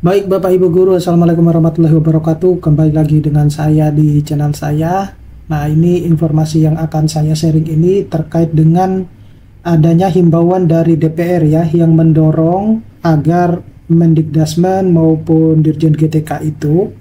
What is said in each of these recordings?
Baik Bapak Ibu Guru, Assalamualaikum warahmatullahi wabarakatuh. Kembali lagi dengan saya di channel saya. Nah, ini informasi yang akan saya sharing ini terkait dengan adanya himbauan dari DPR ya, yang mendorong agar Mendikdasmen maupun Dirjen GTK itu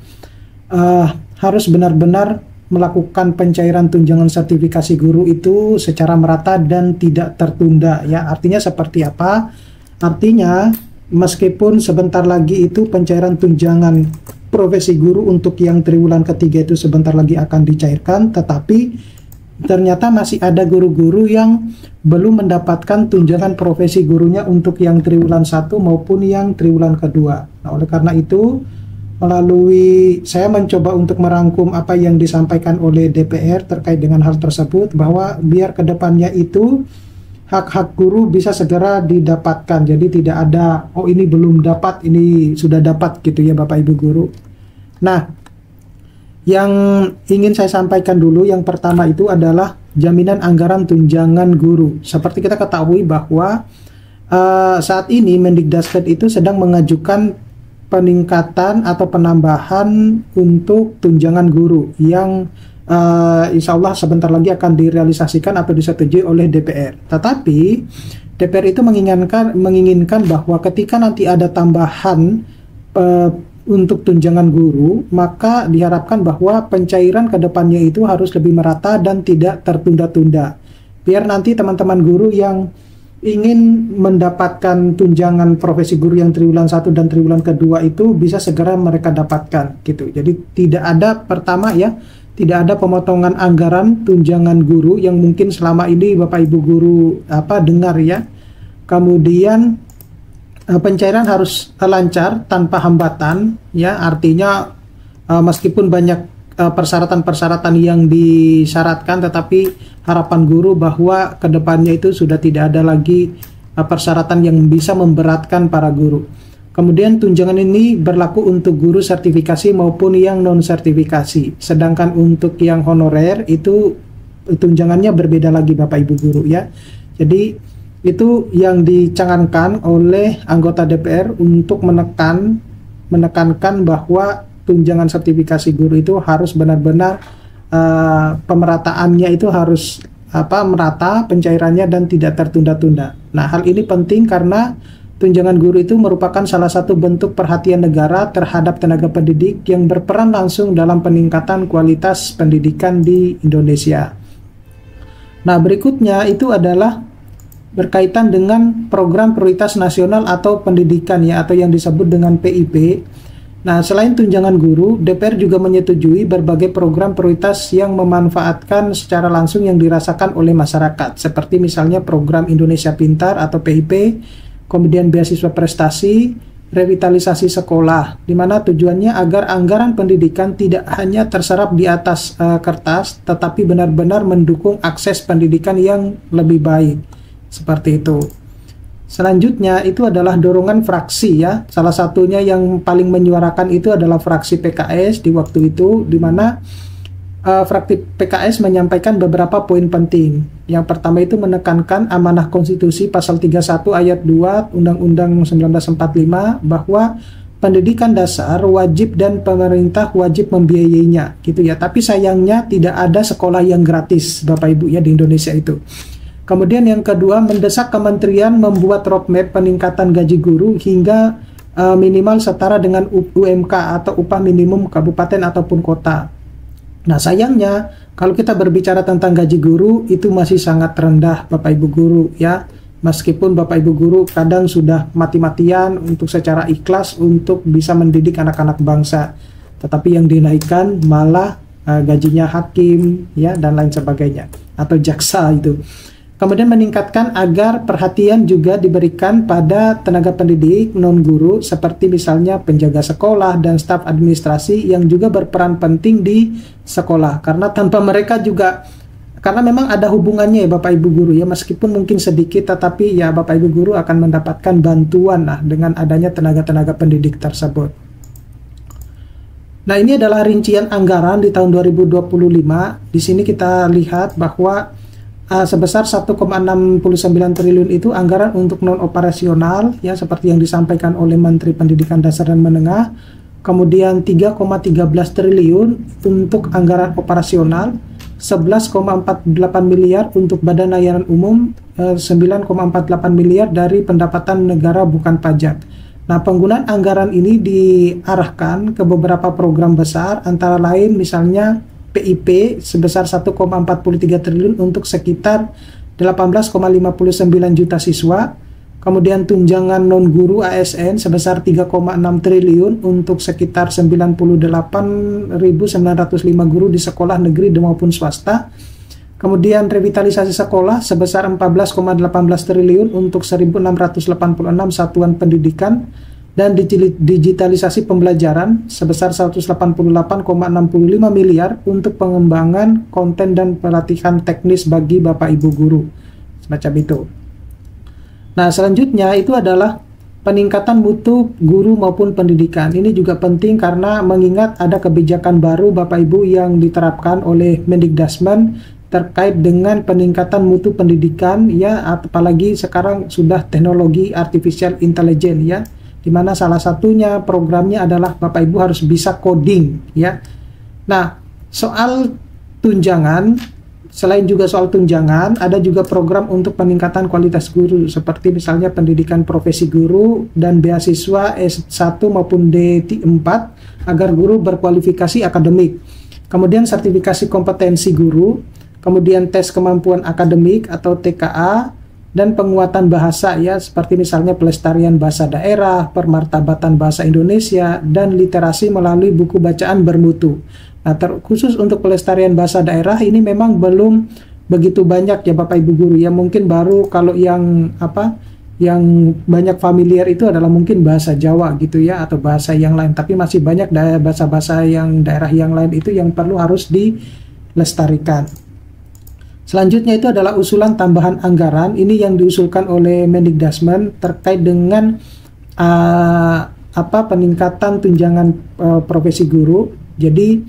harus benar-benar melakukan pencairan tunjangan sertifikasi guru itu secara merata dan tidak tertunda ya. Artinya seperti apa? Artinya meskipun sebentar lagi itu pencairan tunjangan profesi guru untuk yang triwulan ketiga itu sebentar lagi akan dicairkan, tetapi ternyata masih ada guru-guru yang belum mendapatkan tunjangan profesi gurunya untuk yang triwulan 1 maupun yang triwulan kedua. Nah, oleh karena itu, melalui saya mencoba untuk merangkum apa yang disampaikan oleh DPR terkait dengan hal tersebut, bahwa biar kedepannya itu hak-hak guru bisa segera didapatkan. Jadi tidak ada, oh ini belum dapat, ini sudah dapat gitu ya Bapak Ibu Guru. Nah, yang ingin saya sampaikan dulu, yang pertama itu adalah jaminan anggaran tunjangan guru. Seperti kita ketahui bahwa saat ini Mendikdasmen itu sedang mengajukan peningkatan atau penambahan untuk tunjangan guru yang insya Allah sebentar lagi akan direalisasikan atau disetujui oleh DPR. Tetapi DPR itu menginginkan bahwa ketika nanti ada tambahan untuk tunjangan guru, maka diharapkan bahwa pencairan ke depannya itu harus lebih merata dan tidak tertunda-tunda. Biar nanti teman-teman guru yang ingin mendapatkan tunjangan profesi guru yang triwulan 1 dan triwulan kedua itu bisa segera mereka dapatkan gitu. Jadi tidak ada, pertama ya, tidak ada pemotongan anggaran tunjangan guru yang mungkin selama ini Bapak Ibu Guru dengar ya. Kemudian pencairan harus lancar tanpa hambatan ya, artinya meskipun banyak persyaratan-persyaratan yang disyaratkan, tetapi harapan guru bahwa kedepannya itu sudah tidak ada lagi persyaratan yang bisa memberatkan para guru. Kemudian tunjangan ini berlaku untuk guru sertifikasi maupun yang non sertifikasi, sedangkan untuk yang honorer itu tunjangannya berbeda lagi Bapak Ibu Guru ya. Jadi itu yang dicanangkan oleh anggota DPR untuk menekankan bahwa tunjangan sertifikasi guru itu harus benar-benar pemerataannya itu harus merata pencairannya dan tidak tertunda-tunda. Nah, hal ini penting karena tunjangan guru itu merupakan salah satu bentuk perhatian negara terhadap tenaga pendidik yang berperan langsung dalam peningkatan kualitas pendidikan di Indonesia. Nah, berikutnya itu adalah berkaitan dengan program prioritas nasional atau pendidikan ya, atau yang disebut dengan PIP. Nah, selain tunjangan guru, DPR juga menyetujui berbagai program prioritas yang memanfaatkan secara langsung yang dirasakan oleh masyarakat, seperti misalnya program Indonesia Pintar atau PIP, kemudian beasiswa prestasi, revitalisasi sekolah, di mana tujuannya agar anggaran pendidikan tidak hanya terserap di atas kertas, tetapi benar-benar mendukung akses pendidikan yang lebih baik. Seperti itu. Selanjutnya itu adalah dorongan fraksi ya. Salah satunya yang paling menyuarakan itu adalah fraksi PKS di waktu itu, di mana fraksi PKS menyampaikan beberapa poin penting. Yang pertama itu menekankan amanah konstitusi pasal 31 ayat 2 Undang-Undang 1945 bahwa pendidikan dasar wajib dan pemerintah wajib membiayainya gitu ya. Tapi sayangnya tidak ada sekolah yang gratis Bapak Ibu ya di Indonesia itu. Kemudian yang kedua, mendesak kementerian membuat roadmap peningkatan gaji guru hingga minimal setara dengan UMK atau upah minimum kabupaten ataupun kota. Nah, sayangnya kalau kita berbicara tentang gaji guru itu masih sangat rendah Bapak Ibu Guru ya. Meskipun Bapak Ibu Guru kadang sudah mati-matian untuk secara ikhlas untuk bisa mendidik anak-anak bangsa, tetapi yang dinaikkan malah gajinya hakim ya dan lain sebagainya, atau jaksa itu. Kemudian meningkatkan agar perhatian juga diberikan pada tenaga pendidik non-guru seperti misalnya penjaga sekolah dan staf administrasi yang juga berperan penting di sekolah. Karena tanpa mereka juga, karena memang ada hubungannya ya Bapak Ibu Guru ya, meskipun mungkin sedikit tetapi ya Bapak Ibu Guru akan mendapatkan bantuan dengan adanya tenaga-tenaga pendidik tersebut. Nah, ini adalah rincian anggaran di tahun 2025. Di sini kita lihat bahwa sebesar 1,69 triliun itu anggaran untuk non operasional ya, seperti yang disampaikan oleh Menteri Pendidikan Dasar dan Menengah. Kemudian 3,13 triliun untuk anggaran operasional, 11,48 miliar untuk Badan Layanan Umum, 9,48 miliar dari pendapatan negara bukan pajak. Nah, penggunaan anggaran ini diarahkan ke beberapa program besar, antara lain misalnya PIP sebesar 1,43 triliun untuk sekitar 18,59 juta siswa, kemudian tunjangan non-guru ASN sebesar 3,6 triliun untuk sekitar 98.905 guru di sekolah negeri maupun swasta, kemudian revitalisasi sekolah sebesar 14,18 triliun untuk 1.686 satuan pendidikan, dan digitalisasi pembelajaran sebesar 188,65 miliar untuk pengembangan konten dan pelatihan teknis bagi Bapak Ibu guru. Semacam itu. Nah, selanjutnya itu adalah peningkatan mutu guru maupun pendidikan. Ini juga penting karena mengingat ada kebijakan baru Bapak Ibu yang diterapkan oleh Mendikdasmen terkait dengan peningkatan mutu pendidikan ya, apalagi sekarang sudah teknologi artificial intelligence ya, di mana salah satunya programnya adalah Bapak Ibu harus bisa coding ya. Nah, soal tunjangan, selain juga soal tunjangan, ada juga program untuk peningkatan kualitas guru seperti misalnya pendidikan profesi guru dan beasiswa S1 maupun D4 agar guru berkualifikasi akademik. Kemudian sertifikasi kompetensi guru, kemudian tes kemampuan akademik atau TKA, dan penguatan bahasa ya, seperti misalnya pelestarian bahasa daerah, pemartabatan bahasa Indonesia, dan literasi melalui buku bacaan bermutu. Nah, khusus untuk pelestarian bahasa daerah ini memang belum begitu banyak ya Bapak Ibu guru ya, mungkin baru kalau yang yang banyak familiar itu adalah mungkin bahasa Jawa gitu ya, atau bahasa yang lain, tapi masih banyak bahasa-bahasa yang daerah yang lain itu yang perlu harus dilestarikan. Selanjutnya itu adalah usulan tambahan anggaran. Ini yang diusulkan oleh Mendikdasmen terkait dengan peningkatan tunjangan profesi guru. Jadi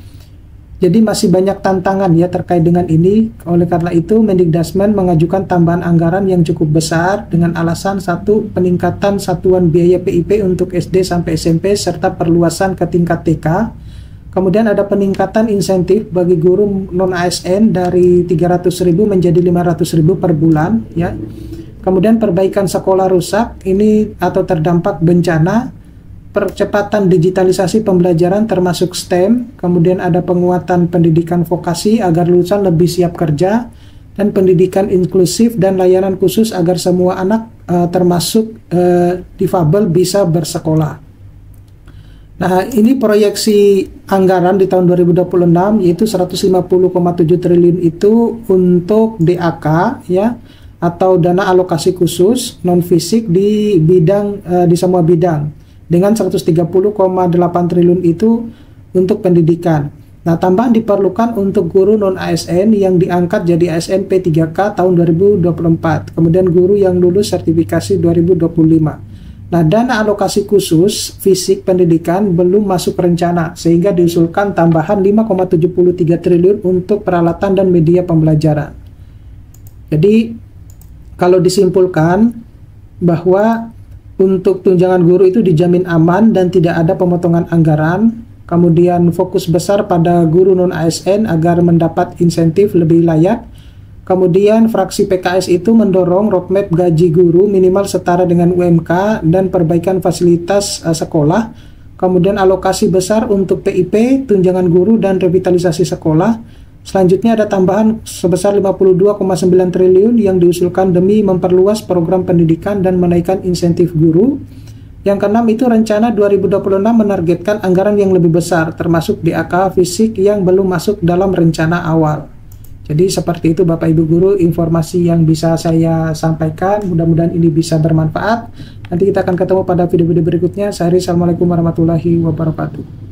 masih banyak tantangan ya terkait dengan ini. Oleh karena itu Mendikdasmen mengajukan tambahan anggaran yang cukup besar dengan alasan satu, peningkatan satuan biaya PIP untuk SD sampai SMP serta perluasan ke tingkat TK. Kemudian ada peningkatan insentif bagi guru non-ASN dari 300.000 menjadi 500.000 per bulan ya. Kemudian perbaikan sekolah rusak ini atau terdampak bencana, percepatan digitalisasi pembelajaran termasuk STEM, kemudian ada penguatan pendidikan vokasi agar lulusan lebih siap kerja, dan pendidikan inklusif dan layanan khusus agar semua anak termasuk difabel bisa bersekolah. Nah, ini proyeksi anggaran di tahun 2026 yaitu 150,7 triliun itu untuk DAK ya, atau dana alokasi khusus non fisik di bidang di semua bidang, dengan 130,8 triliun itu untuk pendidikan. Nah, tambahan diperlukan untuk guru non ASN yang diangkat jadi ASN P3K tahun 2024, kemudian guru yang lulus sertifikasi 2025. Nah, dana alokasi khusus fisik pendidikan belum masuk rencana, sehingga diusulkan tambahan 5,73 triliun untuk peralatan dan media pembelajaran. Jadi, kalau disimpulkan bahwa untuk tunjangan guru itu dijamin aman dan tidak ada pemotongan anggaran, kemudian fokus besar pada guru non-ASN agar mendapat insentif lebih layak. Kemudian fraksi PKS itu mendorong roadmap gaji guru minimal setara dengan UMK dan perbaikan fasilitas sekolah. Kemudian alokasi besar untuk PIP, tunjangan guru, dan revitalisasi sekolah. Selanjutnya ada tambahan sebesar 52,9 triliun yang diusulkan demi memperluas program pendidikan dan menaikkan insentif guru. Yang keenam itu rencana 2026 menargetkan anggaran yang lebih besar, termasuk DAK fisik yang belum masuk dalam rencana awal. Jadi seperti itu Bapak Ibu guru informasi yang bisa saya sampaikan, mudah-mudahan ini bisa bermanfaat. Nanti kita akan ketemu pada video-video berikutnya. Assalamualaikum warahmatullahi wabarakatuh.